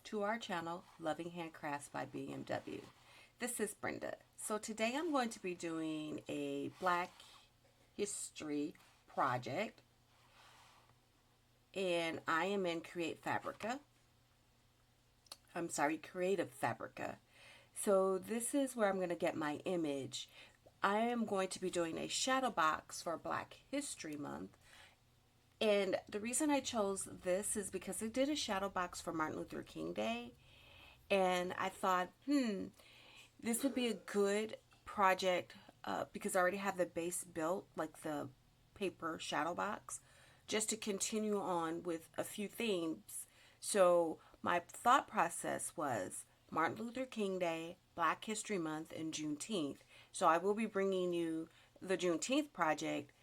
to our channel, Loving Handcrafts by BMW. This is Brenda. So today I'm going to be doing a Black History project, and I am in Creative Fabrica. So this is where I'm going to get my image. I am going to be doing a shadow box for Black History Month. And the reason I chose this is because I did a shadow box for Martin Luther King Day. And I thought, this would be a good project because I already have the base built, like the paper shadow box, just to continue on with a few themes. So my thought process was Martin Luther King Day, Black History Month, and Juneteenth. So I will be bringing you the Juneteenth project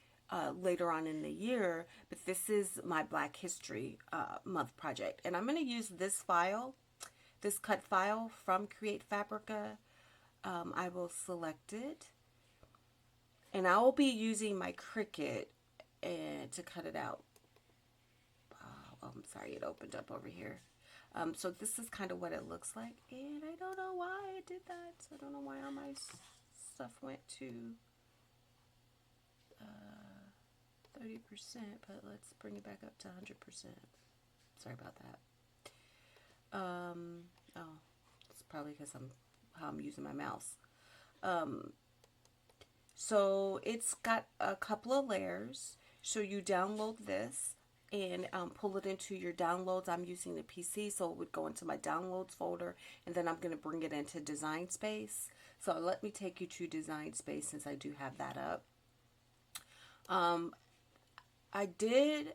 later on in the year, but this is my Black History Month project. And I'm going to use this file, this cut file from Creative Fabrica. I will select it, and I will be using my Cricut to cut it out. Oh, I'm sorry, it opened up over here. So this is kind of what it looks like, and I don't know why I did that. So I don't know why all my stuff went to 30%, but let's bring it back up to 100%. Sorry about that. Oh, it's probably because how I'm using my mouse. So it's got a couple of layers. So you download this and pull it into your downloads. I'm using the PC, so it would go into my downloads folder, and then I'm going to bring it into Design Space. So let me take you to Design Space since I do have that up. I did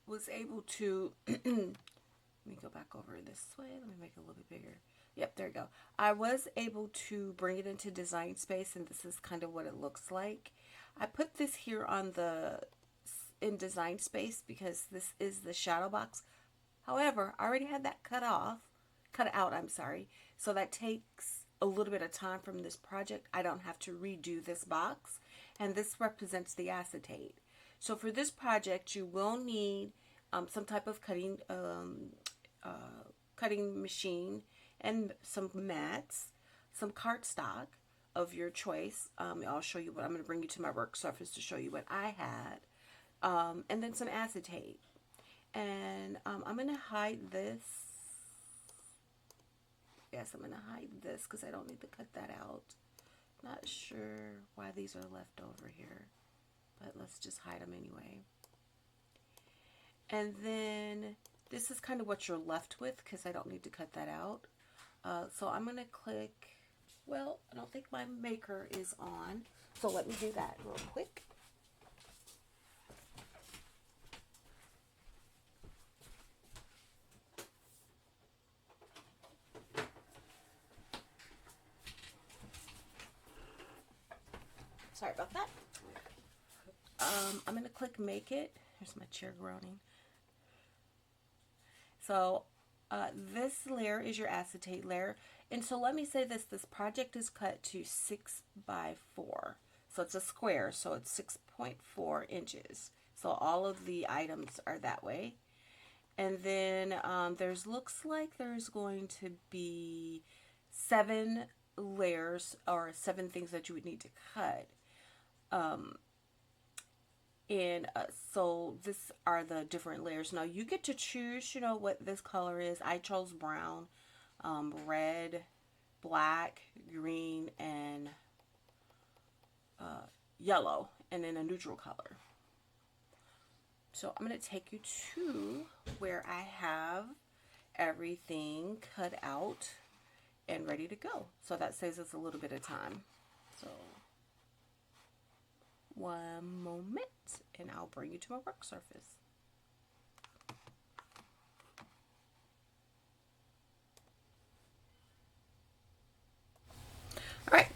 was able to let me go back over this way. Let me make it a little bit bigger. Yep, there you go. I was able to bring it into Design Space, and this is kind of what it looks like. I put this here in Design Space because this is the shadow box. However, I already had that cut out, I'm sorry. So that takes a little bit of time from this project. I don't have to redo this box, and this represents the acetate. So for this project, you will need some type of cutting machine and some mats, some cardstock of your choice. I'll show you what I'm going to bring you to my work surface to show you what I had, and then some acetate. And I'm going to hide this. Yes, I'm going to hide this because I don't need to cut that out. Not sure why these are left over here, but let's just hide them anyway. And then this is kind of what you're left with because I don't need to cut that out. So I'm going to click, well, I don't think my maker is on, so let me do that real quick. Sorry about that. I'm going to click Make It. Here's my chair groaning. So this layer is your acetate layer. And so let me say this project is cut to 6 by 4. So it's a square, so it's 6.4 inches. So all of the items are that way. And then looks like there's going to be 7 layers or 7 things that you would need to cut. So this are the different layers. Now you get to choose, what this color is. I chose brown, red, black, green, and yellow, and then a neutral color. So I'm going to take you to where I have everything cut out and ready to go. So that saves us a little bit of time. So one moment, and I'll bring you to my work surface. Alright,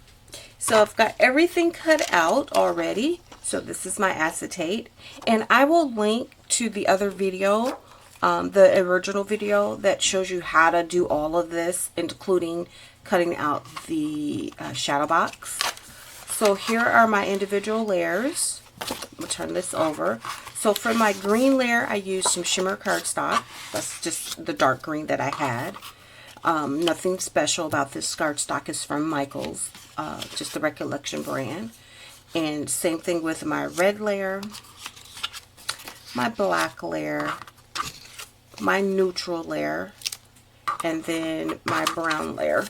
so I've got everything cut out already. So this is my acetate, and I will link to the other video, the original video that shows you how to do all of this, including cutting out the shadow box. So here are my individual layers. We'll turn this over. So for my green layer, I used some shimmer cardstock. That's just the dark green that I had. Nothing special about this cardstock. Is from Michaels, just the Recollection brand. And same thing with my red layer, my black layer, my neutral layer, and then my brown layer.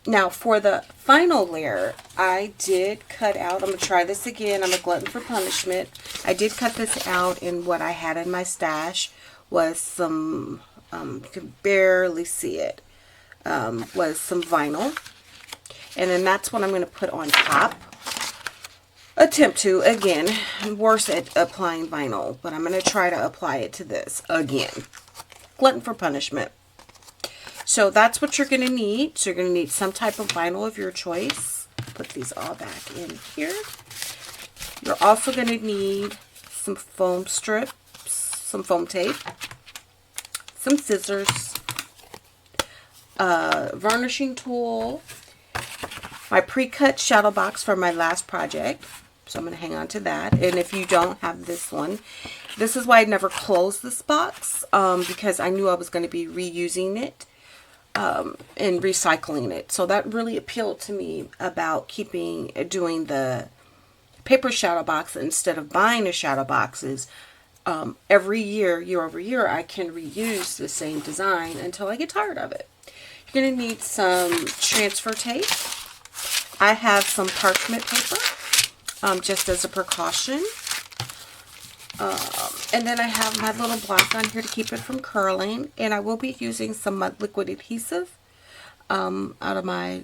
Now for the final layer, I did cut out, I'm going to try this again, I'm a glutton for punishment. I did cut this out, and what I had in my stash was some, you can barely see it, was some vinyl. And then that's what I'm going to put on top. Attempt to, again, I'm worse at applying vinyl, but I'm going to try to apply it to this again. Glutton for punishment. So that's what you're going to need. So you're going to need some type of vinyl of your choice. Put these all back in here. You're also going to need some foam strips, some foam tape, some scissors, a varnishing tool, my pre-cut shadow box for my last project. So I'm going to hang on to that. And if you don't have this one, this is why I never closed this box, because I knew I was going to be reusing it and recycling it. So that really appealed to me about doing the paper shadow box instead of buying the shadow boxes. Every year over year, I can reuse the same design until I get tired of it. You're going to need some transfer tape. I have some parchment paper, just as a precaution. And then I have my little block on here to keep it from curling. And I will be using some liquid adhesive out of my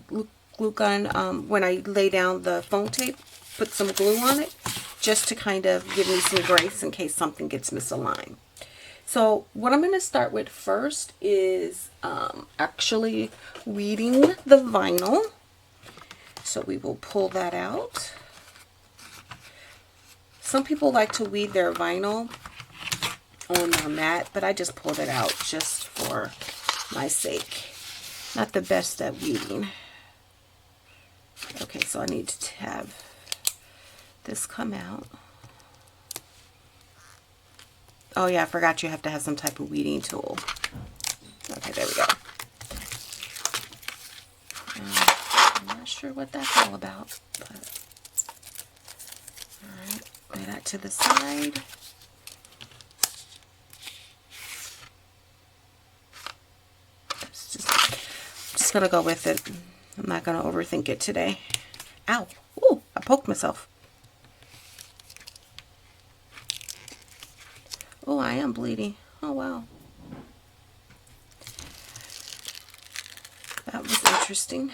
glue gun. When I lay down the foam tape, put some glue on it just to kind of give me some grace in case something gets misaligned. So what I'm going to start with first is actually weeding the vinyl. So we will pull that out. Some people like to weed their vinyl on their mat, but I just pulled it out just for my sake. Not the best at weeding. Okay, so I need to have this come out. Oh yeah, I forgot you have to have some type of weeding tool. Okay, there we go. I'm not sure what that's all about, but alright, lay that to the side. Just gonna go with it. I'm not gonna overthink it today. Ow! Ooh, I poked myself. Oh, I am bleeding. Oh, wow. That was interesting.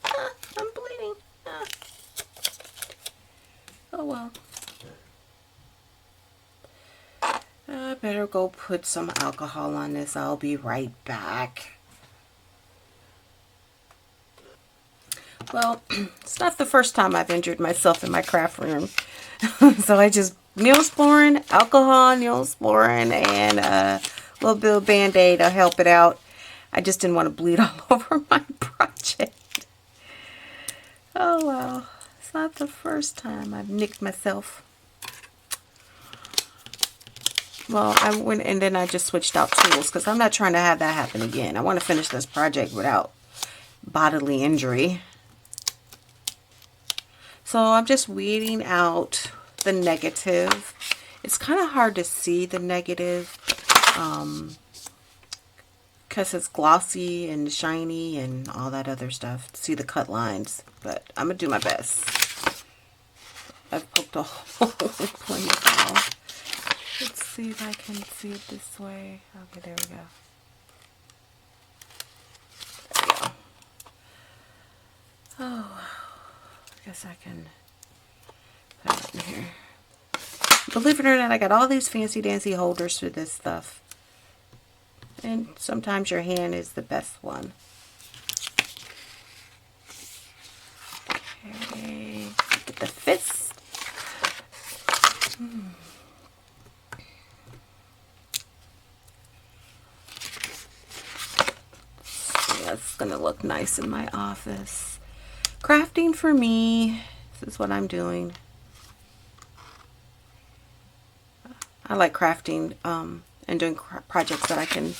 I'm bleeding. Oh, well. I better go put some alcohol on this. I'll be right back. Well, it's not the first time I've injured myself in my craft room. So I just Neosporin, alcohol, Neosporin, and a little bit of Band-Aid to help it out. I just didn't want to bleed all over my project. Oh well, it's not the first time I've nicked myself. Well, I went and then I just switched out tools because I'm not trying to have that happen again. I want to finish this project without bodily injury. So I'm just weeding out the negative. It's kind of hard to see the negative because it's glossy and shiny and all that other stuff to see the cut lines, but I'm gonna do my best. I've poked a hole in plenty of all. Let's see if I can see it this way. Okay, there we go. There we go. Oh, I guess I can put it in here. Believe it or not, I got all these fancy dancy holders for this stuff. And sometimes your hand is the best one. Okay, get the fist. That's gonna look nice in my office. Crafting for me. This is what I'm doing. I like crafting and doing projects that I can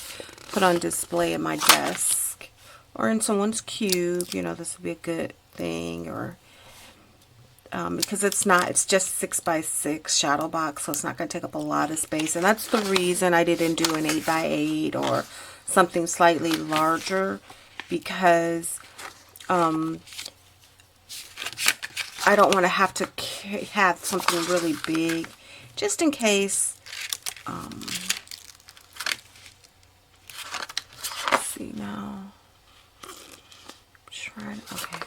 put on display at my desk or in someone's cube. You know, this would be a good thing. Or because it's just 6x6 shadow box, so it's not going to take up a lot of space. And that's the reason I didn't do an 8x8 or something slightly larger, because I don't want to have something really big, just in case. Let's see now. Okay.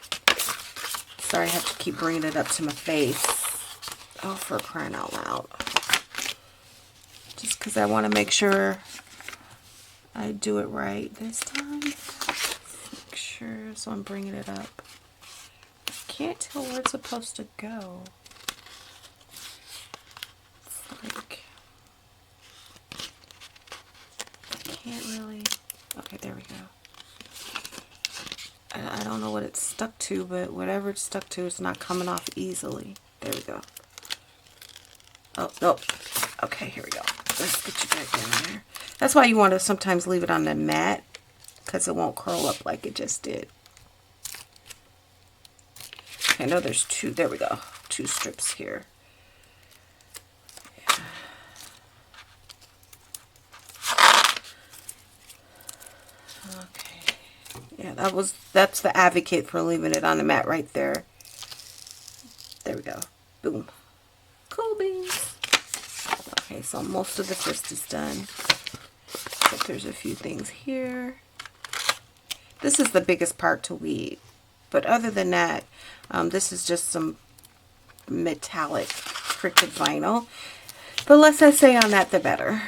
Sorry, I have to keep bringing it up to my face. Oh, for crying out loud. Just because I want to make sure I do it right this time. Make sure, so I'm bringing it up. I can't tell where it's supposed to go. It's like, I can't really. Okay, there we go. I don't know what it's stuck to, but whatever it's stuck to, it's not coming off easily. There we go. Oh, nope. Okay, here we go. Let's get you back down there. That's why you want to sometimes leave it on the mat, because it won't curl up like it just did. I know there's two. There we go. 2 strips here. Yeah, that's the advocate for leaving it on the mat right there. There we go. Boom. Cool beans. Okay, so most of the first is done. But there's a few things here. This is the biggest part to weed. But other than that, this is just some metallic Cricut vinyl. The less I say on that, the better.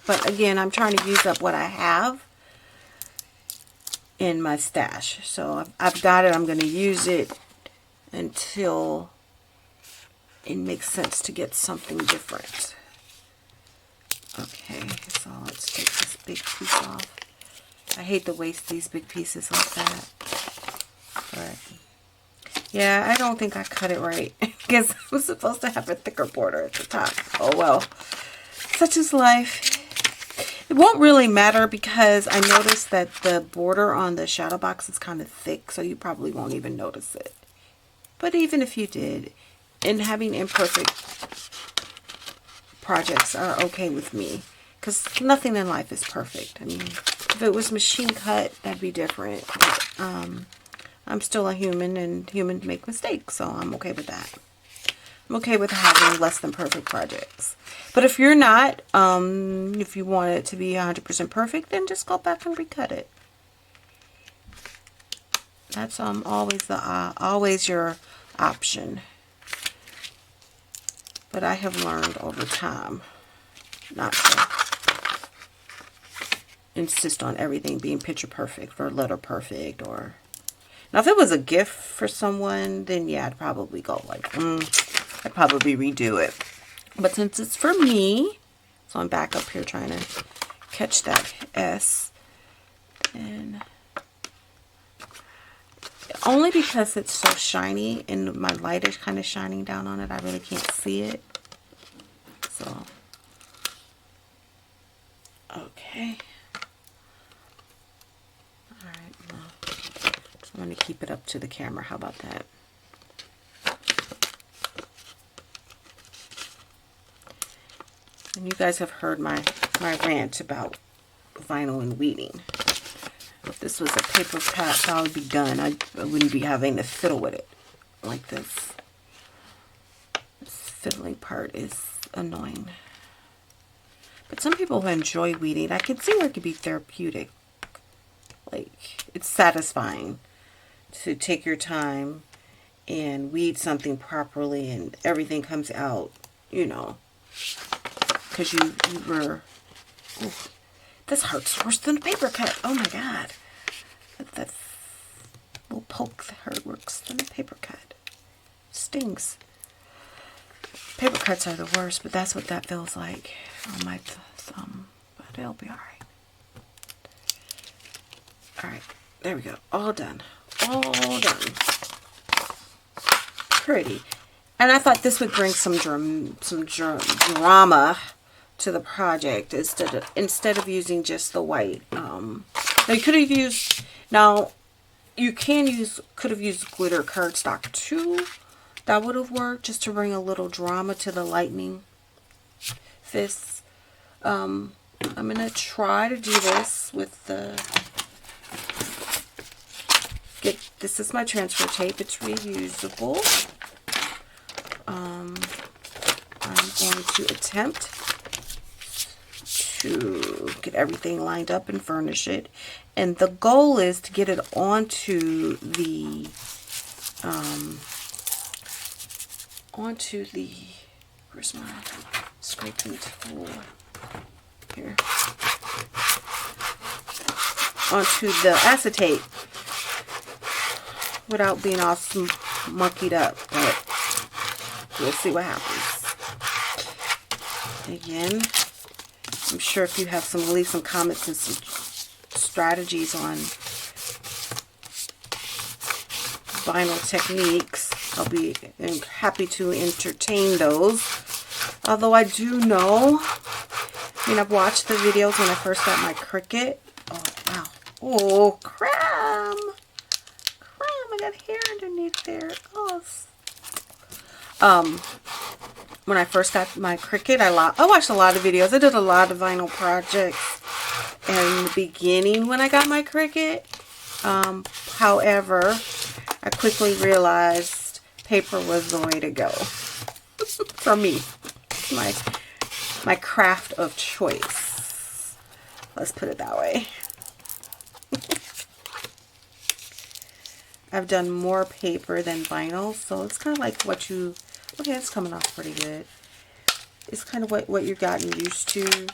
But again, I'm trying to use up what I have in my stash. So I've got it. I'm going to use it until it makes sense to get something different. Okay, so let's take this big piece off. I hate to waste these big pieces like that. But yeah, I don't think I cut it right, because I was supposed to have a thicker border at the top. Oh well, such is life. It won't really matter, because I noticed that the border on the shadow box is kind of thick, so you probably won't even notice it. But even if you did, and having imperfect projects are okay with me, because nothing in life is perfect. I mean, if it was machine cut, that'd be different. But, I'm still a human, and humans make mistakes, so I'm okay with that. I'm okay with having less than perfect projects. But if you're not, if you want it to be 100% perfect, then just go back and recut it. That's always your option. But I have learned over time not to insist on everything being picture perfect or letter perfect. Or now, if it was a gift for someone, then yeah, I'd probably go like, I'd probably redo it. But since it's for me, so I'm back up here trying to catch that S. And only because it's so shiny and my light is kind of shining down on it, I really can't see it. So, okay. Alright, well, I'm going to keep it up to the camera. How about that? And you guys have heard my rant about vinyl and weeding. If this was a paper cut, I would be done. I wouldn't be having to fiddle with it like this. This fiddling part is annoying. But some people who enjoy weeding, I can see where it could be therapeutic. Like, it's satisfying to take your time and weed something properly and everything comes out, you know, because you were, ooh, this hurts worse than a paper cut. Oh my God. That little poke hurt worse than a paper cut. Stings. Paper cuts are the worst, but that's what that feels like on my thumb. But it'll be alright. Alright, there we go. All done. All done. Pretty. And I thought this would bring some drama to the project instead of using just the white. Now you could have used, now you could have used glitter cardstock too. That would have worked just to bring a little drama to the lightning fists. I'm gonna try to do this with this is my transfer tape. It's reusable. I'm going to attempt to get everything lined up and furnish it. And the goal is to get it onto the where's my scraping tool? Here. Onto the acetate without being all monkeyed up, but we'll see what happens. Again, I'm sure if you have leave some comments and some strategies on vinyl techniques, I'll be happy to entertain those. Although I do know, I mean, I've watched the videos when I first got my Cricut. Oh, wow. Oh, crap. I got hair underneath there. Oh. When I first got my Cricut, I watched a lot of videos. I did a lot of vinyl projects in the beginning when I got my Cricut. However, I quickly realized paper was the way to go for me. My craft of choice. Let's put it that way. I've done more paper than vinyl, so it's kind of like what you, okay, it's coming off pretty good. It's kind of what you've gotten used to.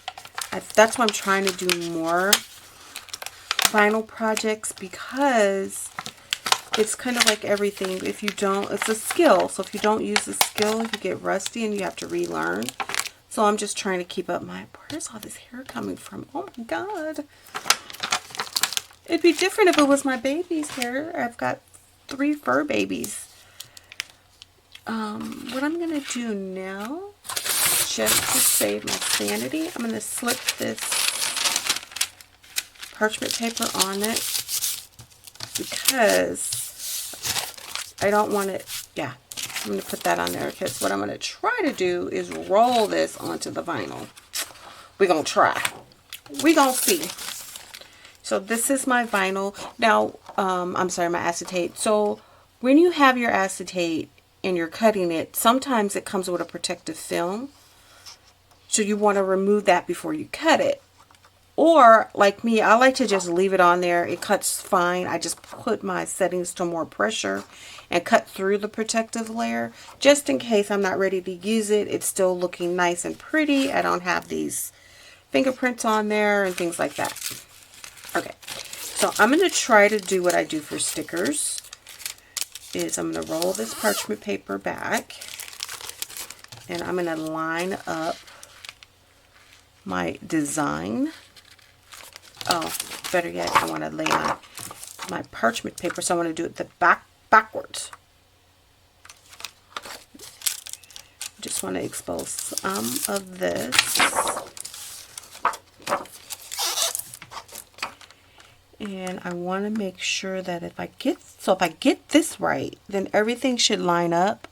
That's why I'm trying to do more vinyl projects, because it's kind of like everything. If you don't, it's a skill. So if you don't use the skill, you get rusty and you have to relearn. So I'm just trying to keep up where's all this hair coming from? Oh my God. It'd be different if it was my baby's hair. I've got 3 fur babies. What I'm going to do now, just to save my sanity, I'm going to slip this parchment paper on it, because I don't want it, yeah, I'm going to put that on there, because what I'm going to try to do is roll this onto the vinyl. We're going to try. We're going to see. So this is my vinyl. Now, I'm sorry, my acetate. So when you have your acetate and you're cutting it, sometimes it comes with a protective film. So you want to remove that before you cut it. Or, like me, I like to just leave it on there. It cuts fine. I just put my settings to more pressure and cut through the protective layer. Just in case I'm not ready to use it, it's still looking nice and pretty. I don't have these fingerprints on there and things like that. Okay, so I'm going to try to do what I do for stickers. Is I'm going to roll this parchment paper back, and I'm going to line up my design. Oh, better yet, I want to lay my parchment paper, so I want to do it backwards. Just want to expose some of this. And I want to make sure that if I get this right, then everything should line up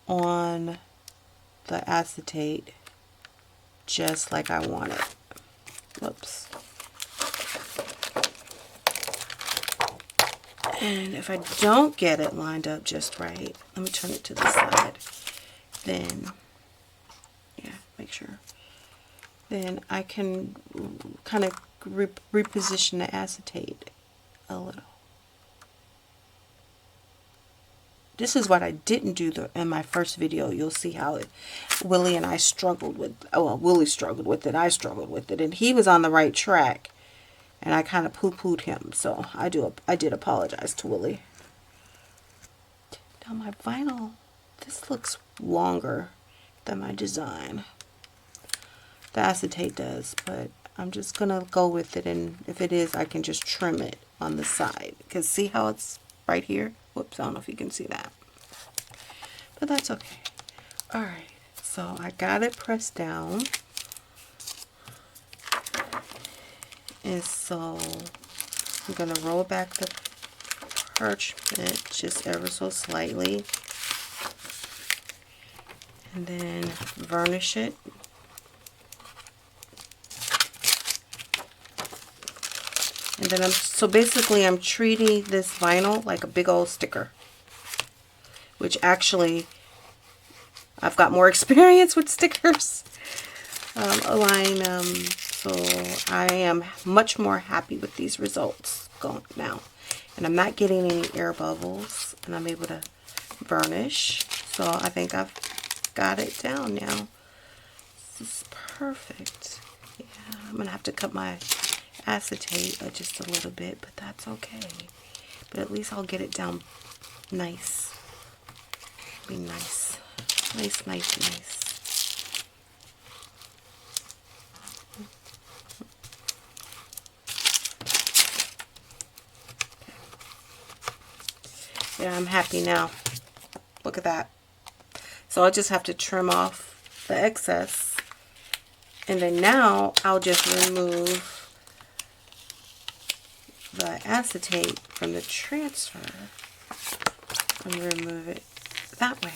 on the acetate just like I want it. Whoops. And if I don't get it lined up just right, let me turn it to the side. Then, yeah, make sure. Then I can kind of reposition the acetate a little. This is what I didn't do in my first video. You'll see how Willie and I struggled with, well, Willie struggled with it, I struggled with it, and he was on the right track, and I kind of poo-pooed him, so I did apologize to Willie. Now my vinyl, this looks longer than my design. The acetate does, but I'm just going to go with it, and if it is, I can just trim it on the side. Because see how it's right here? Whoops, I don't know if you can see that. But that's okay. Alright, so I got it pressed down. And so I'm going to roll back the parchment just ever so slightly. And then varnish it. And then so basically I'm treating this vinyl like a big old sticker, which actually I've got more experience with stickers. So I am much more happy with these results going now. And I'm not getting any air bubbles, and I'm able to varnish. So I think I've got it down now. This is perfect. Yeah, I'm gonna have to cut my acetate just a little bit, but that's okay. But at least I'll get it down nice. Be nice. Nice, nice, nice. Yeah, I'm happy now. Look at that. So I'll just have to trim off the excess. And then now I'll just remove the acetate from the transfer and remove it that way.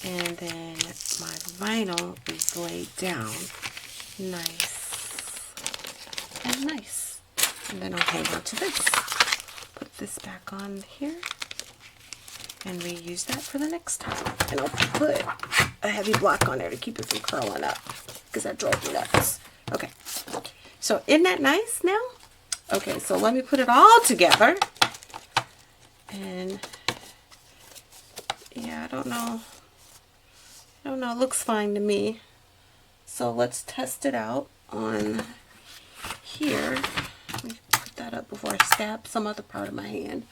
And then my vinyl is laid down nice and nice. And then I'll hang on to this. Put this back on here and reuse that for the next time. And I'll put a heavy block on there to keep it from curling up because that drove me nuts. Okay, so isn't that nice now? Okay, so let me put it all together. And yeah, I don't know, it looks fine to me. So let's test it out on here. Let me put that up before I stab some other part of my hand.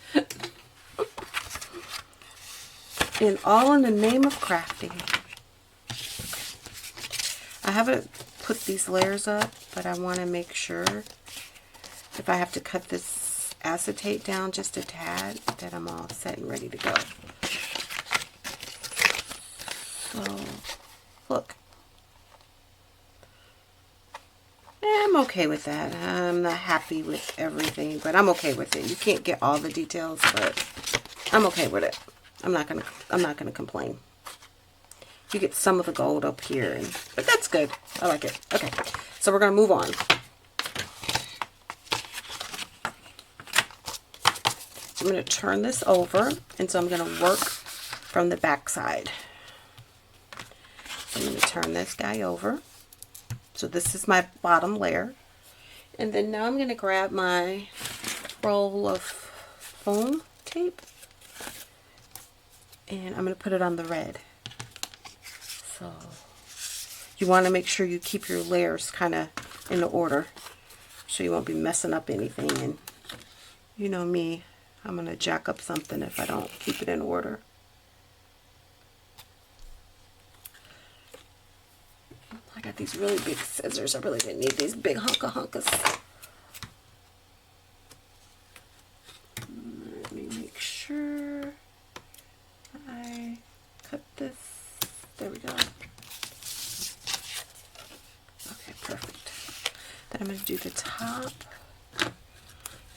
And all in the name of crafting. I haven't put these layers up, but I want to make sure if I have to cut this acetate down just a tad, that I'm all set and ready to go. So, look. I'm okay with that. I'm not happy with everything, but I'm okay with it. You can't get all the details, but I'm okay with it. I'm not gonna complain. You get some of the gold up here, but that's good. I like it. Okay, so we're gonna move on. I'm gonna turn this over, and so I'm gonna work from the back side. So I'm gonna turn this guy over. So this is my bottom layer. And then now I'm going to grab my roll of foam tape. And I'm going to put it on the red. So you want to make sure you keep your layers kind of in order, so you won't be messing up anything. And you know me, I'm going to jack up something if I don't keep it in order. I got these really big scissors. I really didn't need these big hunkas. Let me make sure I cut this. There we go. Okay, perfect. Then I'm going to do the top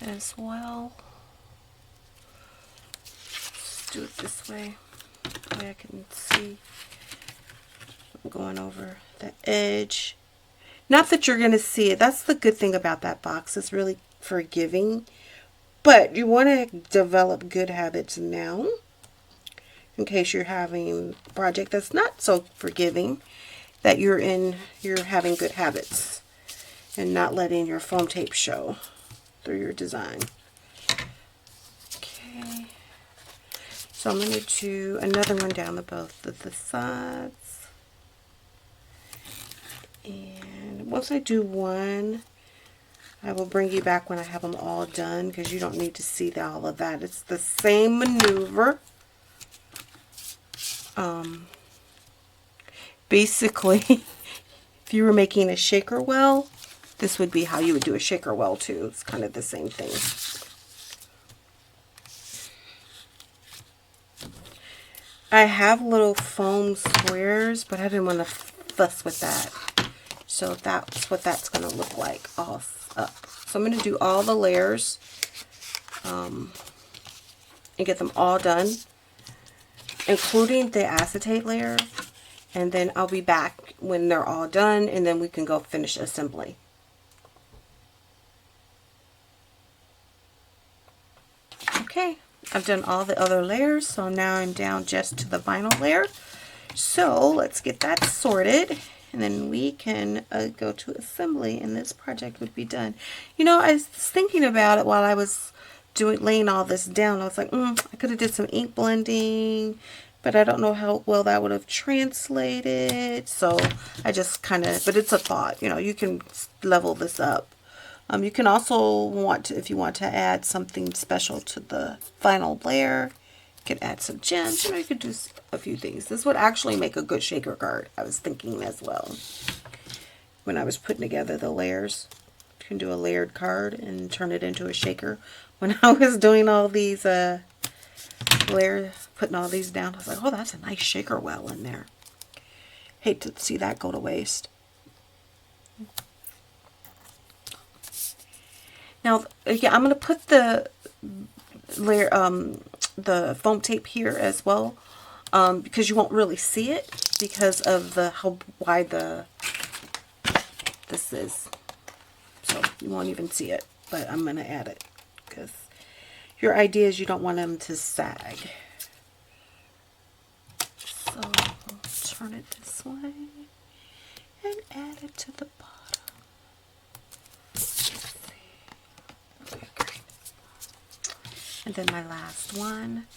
as well. Let's do it this way. That way I can see I'm going over the edge. Not that you're going to see it. That's the good thing about that box. It's really forgiving. But you want to develop good habits now, in case you're having a project that's not so forgiving, that you're having good habits and not letting your foam tape show through your design. Okay. So I'm going to do another one down both of the sides. And once I do one, I will bring you back when I have them all done, because you don't need to see all of that. It's the same maneuver. Basically, if you were making a shaker well, this would be how you would do a shaker well too. It's kind of the same thing. I have little foam squares, but I didn't want to fuss with that. So that's what that's going to look like off up. So I'm going to do all the layers and get them all done, including the acetate layer. And then I'll be back when they're all done, and then we can go finish assembly. Okay, I've done all the other layers, so now I'm down just to the vinyl layer. So let's get that sorted, and then we can go to assembly, and this project would be done. You know, I was thinking about it while I was laying all this down. I was like, I could have did some ink blending, but I don't know how well that would have translated. So I just kind of, but it's a thought. You know, you can level this up. You can also if you want to add something special to the vinyl layer, you can add some gems. You know, you could do a few things. This would actually make a good shaker card, I was thinking as well. When I was putting together the layers, you can do a layered card and turn it into a shaker. When I was doing all these layers, putting all these down, I was like, oh, that's a nice shaker well in there. Hate to see that go to waste. Now, yeah, I'm going to put the layer, the foam tape here as well, because you won't really see it because of how wide this is. So you won't even see it, but I'm going to add it because your idea is you don't want them to sag. So I'll turn it this way and add it to the bottom. Okay, great. And then my last one.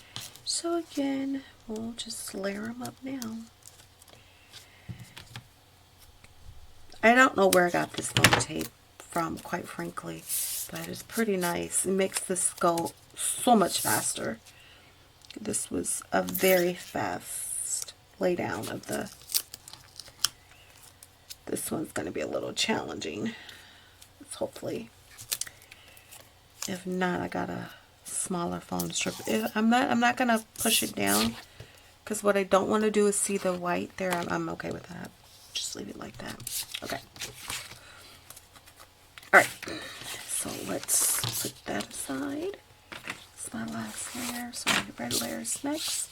So again, we'll just layer them up now. I don't know where I got this foam tape from, quite frankly, but it's pretty nice. It makes this go so much faster. This was a very fast lay down of the. This one's going to be a little challenging. Let's hopefully. If not, I got a smaller foam strip. I'm not going to push it down because what I don't want to do is see the white there. I'm okay with that. Just leave it like that. Okay. All right. So let's put that aside. It's my last layer. So my red layer is next.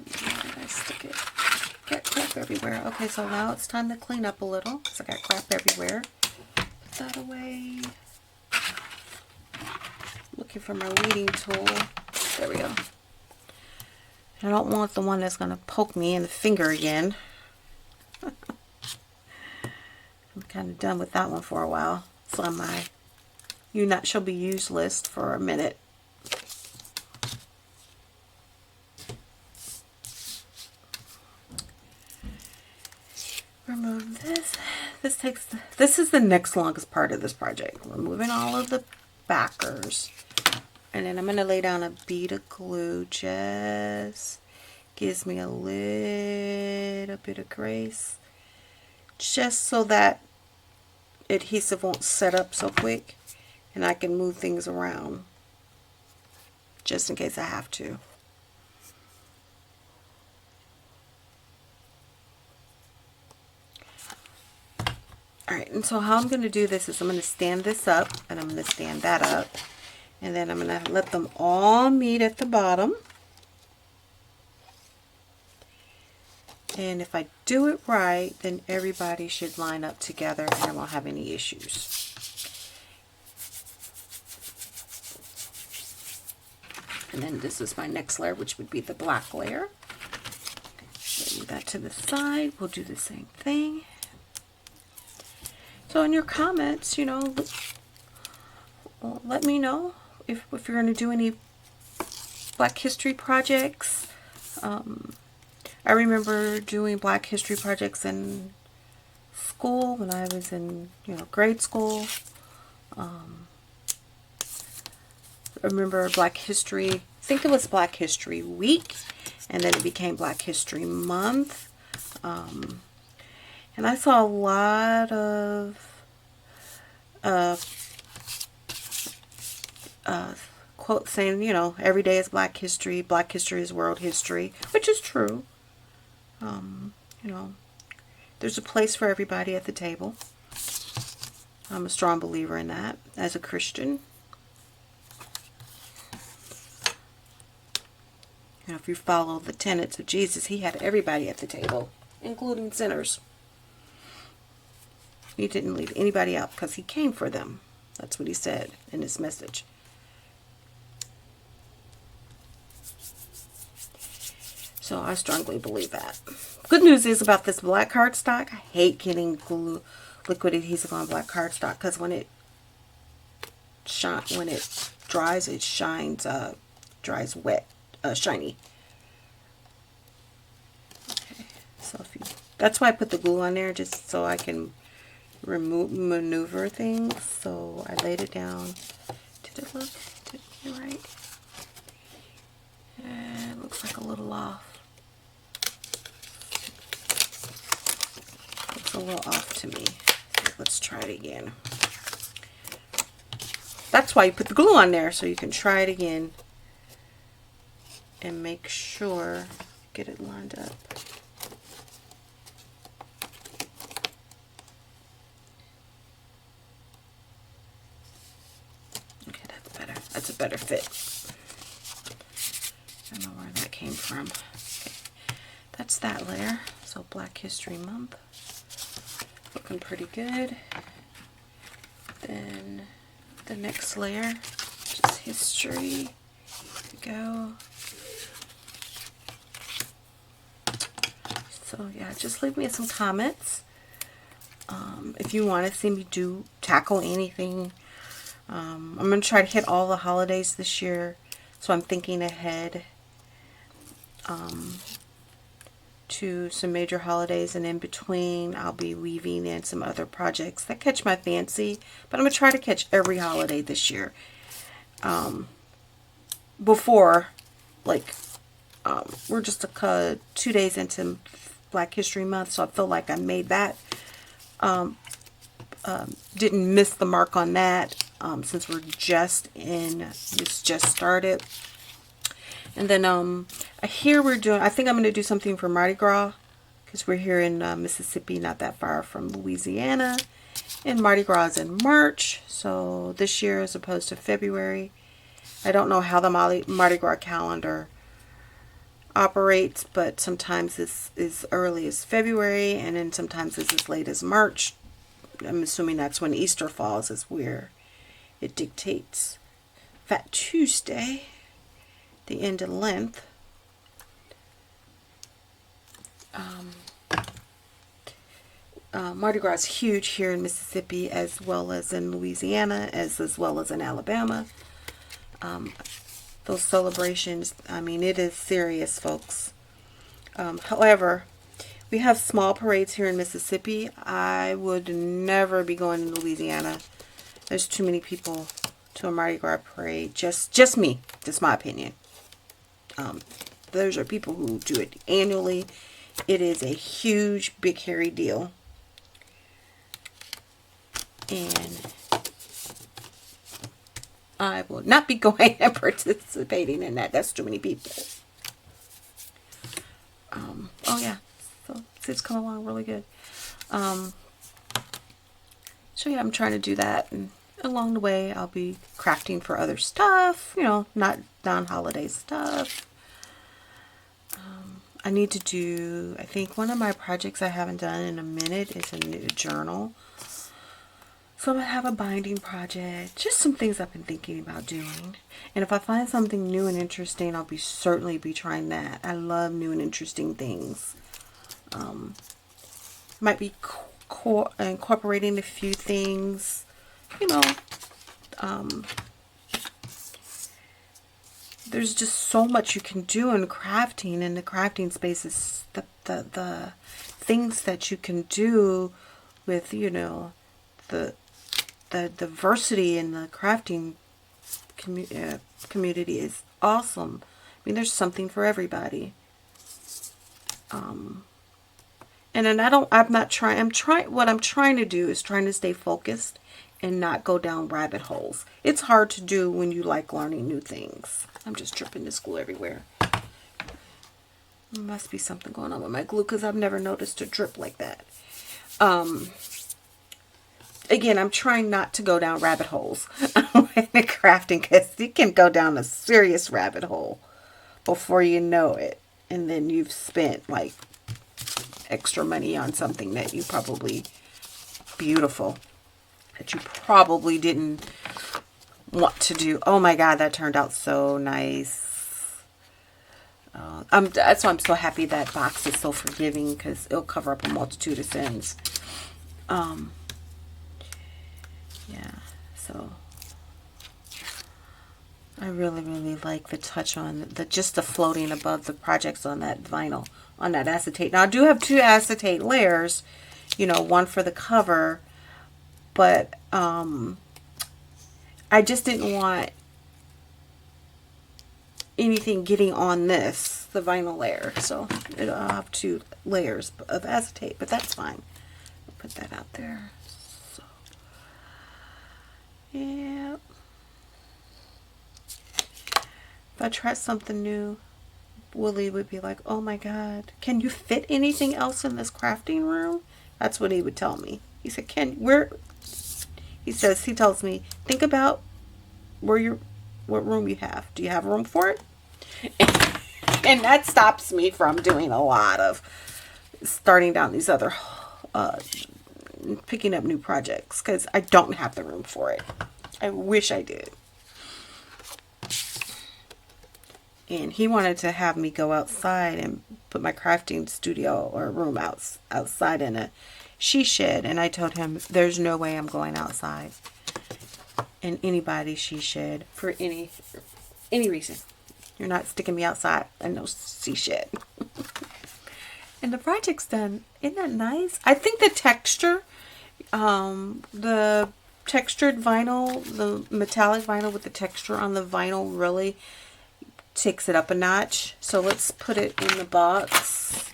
Where did I stick it? Got crap everywhere. Okay, so now it's time to clean up a little because I got crap everywhere. Put that away. Looking for my weeding tool. There we go. I don't want the one that's going to poke me in the finger again. I'm kind of done with that one for a while. It's on my shall be used list for a minute. Remove this. This is the next longest part of this project. Removing all of the backers. And then I'm going to lay down a bead of glue. Just gives me a little bit of grace. Just so that adhesive won't set up so quick. And I can move things around. Just in case I have to. Alright, and so how I'm going to do this is I'm going to stand this up. And I'm going to stand that up. And then I'm going to let them all meet at the bottom. And if I do it right, then everybody should line up together and I won't have any issues. And then this is my next layer, which would be the black layer. Move that to the side. We'll do the same thing. So in your comments, you know, let me know if you're going to do any Black History projects. I remember doing Black History projects in school when I was in, grade school. I remember Black History, I think it was Black History Week, and then it became Black History Month. And I saw a lot of quotes saying, every day is Black History is World History, which is true. You know, there's a place for everybody at the table. I'm a strong believer in that as a Christian. You know, if you follow the tenets of Jesus, he had everybody at the table, including sinners. He didn't leave anybody out because he came for them. That's what he said in his message. So I strongly believe that. Good news is about this black cardstock. I hate getting glue, liquid adhesive on black cardstock because when it dries, it shines, dries wet, shiny. Okay, so that's why I put the glue on there, just so I can maneuver things. So I laid it down. Did it look right? It looks like a little off. Looks a little off to me. Let's try it again. That's why you put the glue on there, so you can try it again and make sure get it lined up. Okay, that's better. That's a better fit. I don't know where that came from. Okay. That's that layer. So Black History Month. Looking pretty good. Then the next layer, just history. There we go. So yeah, just leave me some comments. If you want to see me tackle anything. I'm going to try to hit all the holidays this year. So I'm thinking ahead to some major holidays, and in between I'll be weaving in some other projects that catch my fancy, but I'm going to try to catch every holiday this year. Before, like, we're just 2 days into Black History Month, so I feel like I made that, didn't miss the mark on that, since we're it's just started. And then I think I'm going to do something for Mardi Gras, because we're here in Mississippi, not that far from Louisiana, and Mardi Gras is in March, so this year as opposed to February. I don't know how the Mardi Gras calendar operates, but sometimes it's as early as February, and then sometimes it's as late as March. I'm assuming that's when Easter falls, is where it dictates. Fat Tuesday, the end of Lent. Mardi Gras is huge here in Mississippi, as well as in Louisiana, as well as in Alabama. Those celebrations, I mean, it is serious, folks. However, we have small parades here in Mississippi. I would never be going to Louisiana. There's too many people to a Mardi Gras parade. Just me. Just my opinion. Those are people who do it annually. It is a huge, big, hairy deal. And I will not be going and participating in that. That's too many people. Oh yeah, so it's coming along really good. So yeah, I'm trying to do that, and along the way I'll be crafting for other stuff, you know, not non-holiday stuff. I need to do, I think one of my projects I haven't done in a minute is a new journal. So I'm going to have a binding project, just some things I've been thinking about doing. And if I find something new and interesting, I'll certainly be trying that. I love new and interesting things. Might be incorporating a few things, you know. There's just so much you can do in crafting, and the crafting space is the things that you can do with, you know, the diversity in the crafting community is awesome. I mean, there's something for everybody. And then what I'm trying to do is trying to stay focused and not go down rabbit holes. It's hard to do when you like learning new things. I'm just dripping this glue everywhere. There must be something going on with my glue because I've never noticed a drip like that. Again, I'm trying not to go down rabbit holes in the crafting because you can go down a serious rabbit hole before you know it. And then you've spent like extra money on something that you probably beautiful that you probably didn't want to do. Oh my God, that turned out so nice. That's why I'm so happy that box is so forgiving because it'll cover up a multitude of sins. Yeah, so I really, really like the touch on just the floating above the projects on that vinyl, on that acetate. Now I do have 2 acetate layers, you know, one for the cover, but I just didn't want anything getting on this, the vinyl layer. So I'll have 2 layers of acetate, but that's fine. I'll put that out there. So, yeah. If I tried something new, Willie would be like, oh my God, can you fit anything else in this crafting room? That's what he would tell me. He said, he tells me, think about what room you have. Do you have room for it? And that stops me from doing a lot of starting down these other, picking up new projects because I don't have the room for it. I wish I did. And he wanted to have me go outside and put my crafting studio or room outside in a she shed. And I told him, there's no way I'm going outside in anybody's she shed for any reason. You're not sticking me outside in no she shed. And the project's done. Isn't that nice? I think the texture, the textured vinyl, the metallic vinyl with the texture on the vinyl really takes it up a notch. So let's put it in the box.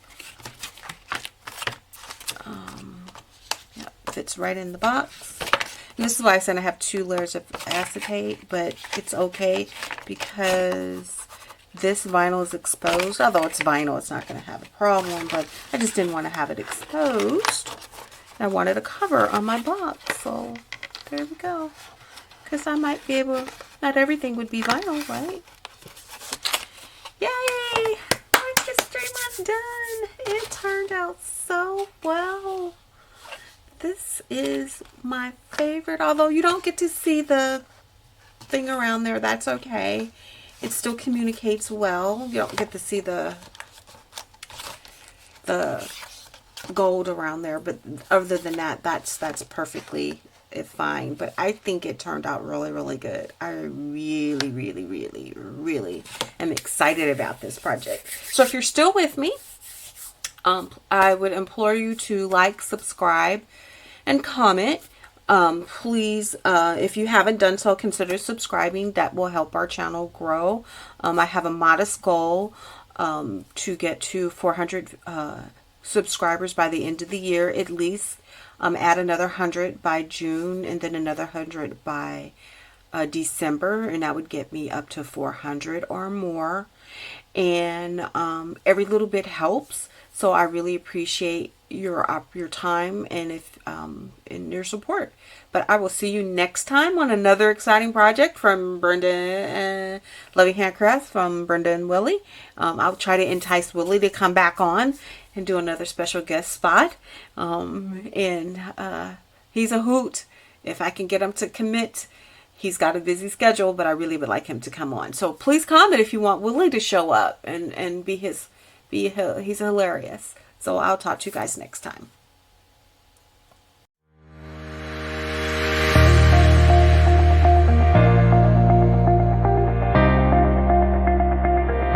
Yeah, fits right in the box. And this is why I said I have 2 layers of acetate, but it's okay because this vinyl is exposed. Although it's vinyl, it's not going to have a problem, but I just didn't want to have it exposed. I wanted a cover on my box, so there we go. Because I might be able, not everything would be vinyl, right? Yay! Art History Month done! It turned out so well. This is my favorite, although you don't get to see the thing around there. That's okay. It still communicates well. You don't get to see the gold around there, but other than that, that's perfectly fine. But I think it turned out really, really good. I really, really, really, really am excited about this project. So if you're still with me, I would implore you to like, subscribe, and comment. Please, if you haven't done so, consider subscribing. That will help our channel grow. I have a modest goal to get to 400 subscribers by the end of the year at least. Add another 100 by June and then another 100 by December, and that would get me up to 400 or more. And every little bit helps, so I really appreciate your time and and your support. But I will see you next time on another exciting project from Brenda, Loving Handcraft from Brenda and Willie. I'll try to entice Willie to come back on and do another special guest spot. He's a hoot. If I can get him to commit, he's got a busy schedule, but I really would like him to come on. So please comment if you want Willie to show up and he's hilarious. So I'll talk to you guys next time.